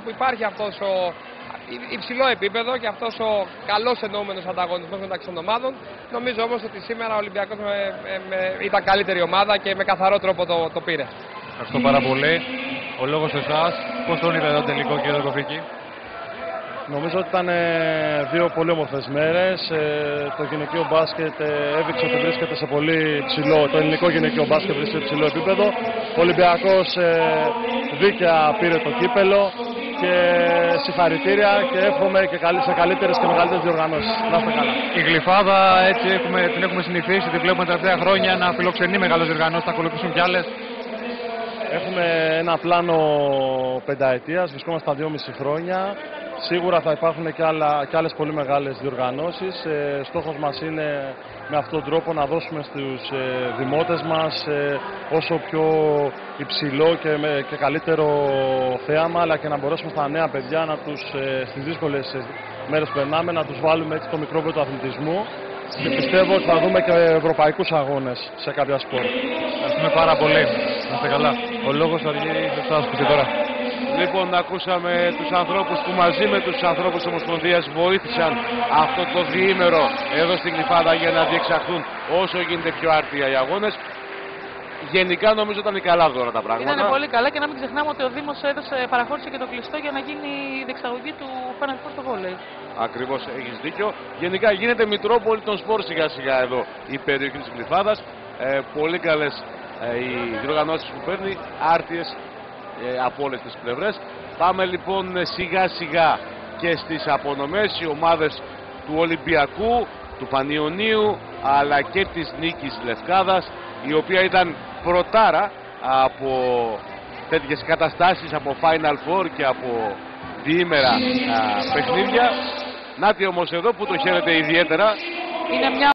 Που υπάρχει αυτός ο υψηλό επίπεδο και αυτός ο καλός εννοούμενος ανταγωνισμός μεταξύ των ομάδων. Νομίζω όμως ότι σήμερα ο Ολυμπιακός ήταν καλύτερη ομάδα και με καθαρό τρόπο το πήρε. Ευχαριστώ πάρα πολύ. Ο λόγος σε εσάς, πώς τον είδατε το τελικό, κύριε Κοφίκη? Νομίζω ότι ήταν δύο πολύ όμορφες μέρες. Το γυναικείο μπάσκετ έδειξε ότι βρίσκεται σε πολύ ψηλό, το ελληνικό γυναικείο μπάσκετ βρίσκεται σε ψηλό επίπεδο. Ο Ολυμπιακός δίκαια πήρε το κύπελο και συγχαρητήρια και εύχομαι και σε καλύτερες και μεγαλύτερες διοργανώσεις. Να είστε καλά. Η Γλυφάδα, έτσι την έχουμε συνηθίσει, τη βλέπουμε τα τελευταία χρόνια να φιλοξενεί μεγάλες διοργανώσεις, θα ακολουθήσουν κι άλλες. Έχουμε ένα πλάνο πενταετίας, βρισκόμαστε στα 2,5 χρόνια. Σίγουρα θα υπάρχουν και άλλες πολύ μεγάλες διοργανώσεις. Στόχος μας είναι με αυτόν τον τρόπο να δώσουμε στους δημότες μας όσο πιο υψηλό και καλύτερο θέαμα, αλλά και να μπορέσουμε στα νέα παιδιά στις δύσκολες μέρες που περνάμε να τους βάλουμε έτσι το μικρό του αθλητισμού. Και πιστεύω ότι θα δούμε και ευρωπαϊκούς αγώνες σε κάποια σπορ. Ευχαριστούμε πάρα πολύ. Να είστε καλά. Ο λόγος αργεί σε εσάς που είστε τώρα. Λοιπόν, ακούσαμε τους ανθρώπους που μαζί με τους ανθρώπους της Ομοσπονδίας βοήθησαν αυτό το διήμερο εδώ στην Γλυφάδα για να διεξαχθούν όσο γίνεται πιο άρτια οι αγώνες. Γενικά νομίζω ήταν καλά τώρα τα πράγματα. Ήταν πολύ καλά και να μην ξεχνάμε ότι ο Δήμος παραχώρησε και το κλειστό για να γίνει η διεξαγωγή του Final Four στο βόλεϊ. Ακριβώς, έχεις δίκιο. Γενικά γίνεται Μητρόπολη των σπορ σιγά σιγά εδώ η περιοχή της Γλυφάδας. Πολύ καλές οι διοργανώσεις που παίρνει, άρτιες από όλες τις πλευρές. Πάμε λοιπόν σιγά σιγά και στις απονομές. Οι ομάδες του Ολυμπιακού, του Πανιωνίου αλλά και της Νίκης Λευκάδας, η οποία ήταν πρωτάρα από τέτοιες καταστάσεις, από Final Four και από διήμερα παιχνίδια. Νάτι όμως εδώ που το χαίρεται ιδιαίτερα. Είναι μια